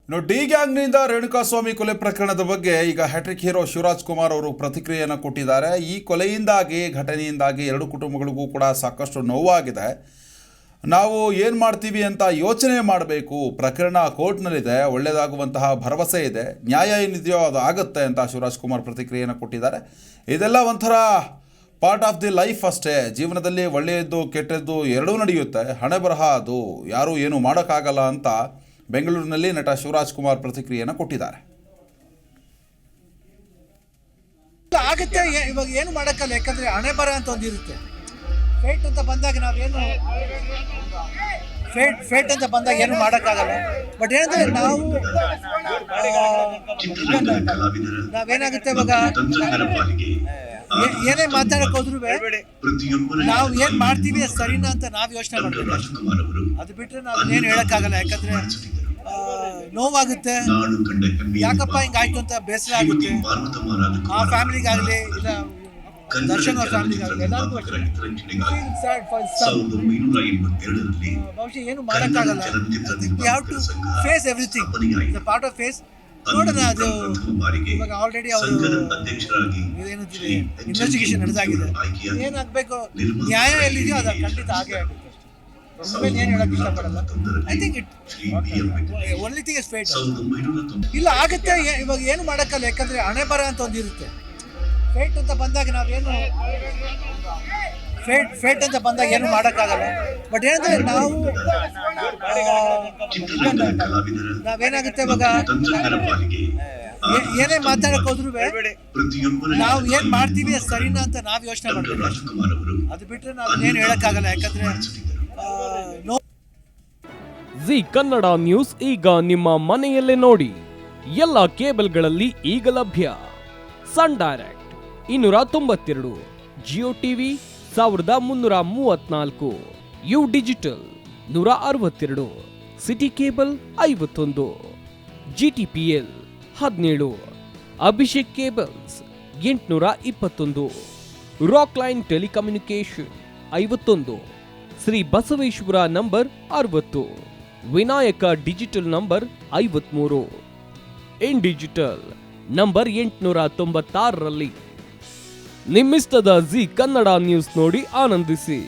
ಇನ್ನು ಡಿ ಗ್ಯಾಂಗ್ನಿಂದ ರೇಣುಕಾಸ್ವಾಮಿ ಕೊಲೆ ಪ್ರಕರಣದ ಬಗ್ಗೆ ಈಗ ಹ್ಯಾಟ್ರಿಕ್ ಹೀರೋ ಶಿವರಾಜ್ ಕುಮಾರ್ ಅವರು ಪ್ರತಿಕ್ರಿಯೆಯನ್ನು ಕೊಟ್ಟಿದ್ದಾರೆ. ಈ ಕೊಲೆಯಿಂದಾಗಿ ಘಟನೆಯಿಂದಾಗಿ ಎರಡು ಕುಟುಂಬಗಳಿಗೂ ಕೂಡ ಸಾಕಷ್ಟು ನೋವಾಗಿದೆ. ನಾವು ಏನು ಮಾಡ್ತೀವಿ ಅಂತ ಯೋಚನೆ ಮಾಡಬೇಕು. ಪ್ರಕರಣ ಕೋರ್ಟ್ನಲ್ಲಿದೆ, ಒಳ್ಳೆಯದಾಗುವಂತಹ ಭರವಸೆ ಇದೆ, ನ್ಯಾಯ ಏನಿದೆಯೋ ಅದು ಆಗುತ್ತೆ ಅಂತ ಶಿವರಾಜ್ ಕುಮಾರ್ ಪ್ರತಿಕ್ರಿಯೆಯನ್ನು ಕೊಟ್ಟಿದ್ದಾರೆ. ಇದೆಲ್ಲ ಒಂಥರ ಪಾರ್ಟ್ ಆಫ್ ದಿ ಲೈಫ್ ಅಷ್ಟೇ. ಜೀವನದಲ್ಲಿ ಒಳ್ಳೆಯದ್ದು ಕೆಟ್ಟದ್ದು ಎರಡೂ ನಡೆಯುತ್ತೆ, ಹಣೆ ಬರಹ ಅದು, ಯಾರೂ ಏನು ಮಾಡೋಕ್ಕಾಗಲ್ಲ ಅಂತ ಬೆಂಗಳೂರಿನಲ್ಲಿ ನಟ ಶಿವರಾಜ್ ಕುಮಾರ್ ಪ್ರತಿಕ್ರಿಯೆಯನ್ನು ಕೊಟ್ಟಿದ್ದಾರೆ. ಆಗುತ್ತೆ, ಇವಾಗ ಏನು ಮಾಡೋಕ್ಕಲ್ಲ, ಯಾಕಂದರೆ ಹಣೆ ಬರ ಅಂತ ಒಂದಿರುತ್ತೆ. ಫೇಟ್ ಅಂತ ಬಂದಾಗ ನಾವೇನು ಫೇಟ್ ಅಂತ ಬಂದಾಗ ಏನು ಮಾಡೋಕ್ಕಾಗಲ್ಲ. ಬಟ್ ಏನಂದರೆ ನಾವೇನಾಗುತ್ತೆ ಇವಾಗ ಏನೇ ಮಾತಾಡಕ್ಕೆ ಹೋದ್ರೂ ನಾವು ಏನು ಮಾಡ್ತೀವಿ ಸರಿನಾ ಅಂತ ನಾವು ಯೋಚನೆ ಮಾಡ್ತೀವಿ. ಅದು ಬಿಟ್ಟರೆ ನಾವು ಏನು ಹೇಳೋಕ್ಕಾಗಲ್ಲ, ಯಾಕಂದರೆ ನೋವಾಗುತ್ತೆ. ಯಾಕಪ್ಪ ಹಿಂಗಾಯ್ತು ಅಂತ ಬೇಸರ ಆಗುತ್ತೆ. ಆ ಫ್ಯಾಮಿಲಿಗಾಗಲಿ ಇಲ್ಲ ದರ್ಶನ್ ಅವ್ರ ಫ್ಯಾಮಿಲಿಗಾಗಲಿ ಎಲ್ಲರಿಗೂ ಬಹುಶಃ ಏನು ಮಾಡೋಕ್ಕಾಗಲ್ಲ. We have to face everything, the part of face. ನೋಡೋಣ, ಅದು ಇವಾಗ ಆಲ್ರೆಡಿ ಅವರು ಏನಂತೀವಿ ಇನ್ವೆಸ್ಟಿಗೇಷನ್ ನಡೆದಾಗಿದೆ. ಏನಾಗಬೇಕು, ನ್ಯಾಯ ಎಲ್ಲಿದೆಯೋ ಅದು ಖಂಡಿತ ಆಗೇ ಆಗುತ್ತೆ. ಏನು ಹೇಳಕ್ ಇಷ್ಟಪಡಲ್ಲ. I think it only thing is fate. ಇಲ್ಲ ಆಗುತ್ತೆ, ಇವಾಗ ಏನು ಮಾಡೋಕ್ಕಲ್ಲ, ಯಾಕಂದರೆ ಹಣೆ ಬರ ಅಂತ ಒಂದಿರುತ್ತೆ. ಫೇಟ್ ಅಂತ ಬಂದಾಗ ನಾವೇನು ಫೇಟ್ ಅಂತ ಬಂದಾಗ ಏನು ಮಾಡೋಕ್ಕಾಗಲ್ಲ. ಬಟ್ ಏನಂದರೆ ನಾವೇನಾಗುತ್ತೆ ಇವಾಗ ಏನೇ ಮಾತಾಡಕ್ಕೆ ಹೋದ್ರೂ ನಾವು ಏನು ಮಾಡ್ತೀವಿ ಸರಿನಾ ಅಂತ ನಾವು ಯೋಚನೆ ಮಾಡ್ತೀವಿ. ಅದು ಬಿಟ್ಟರೆ ನಾವು ಏನು ಹೇಳೋಕ್ಕಾಗಲ್ಲ, ಯಾಕಂದರೆ ಜಿ ಕನ್ನಡ ನ್ಯೂಸ್ ಈಗ ನಿಮ್ಮ ಮನೆಯಲ್ಲೇ ನೋಡಿ. ಎಲ್ಲ ಕೇಬಲ್ಗಳಲ್ಲಿ ಈಗ ಲಭ್ಯ. Sun Direct 292, Jio TV 1334, U digital 162, City Cable 51, GTPL 17, Abhishek cables 821, Rock Line telecommunication 51, Shri Basaveshwara number 60, Vinayaka digital number 53, in digital number 896ರಲ್ಲಿ. ನಿಮ್ಮಿಸ್ತದ ಜಿ ಕನ್ನಡ ನ್ಯೂಸ್ ನೋಡಿ ಆನಂದಿಸಿ.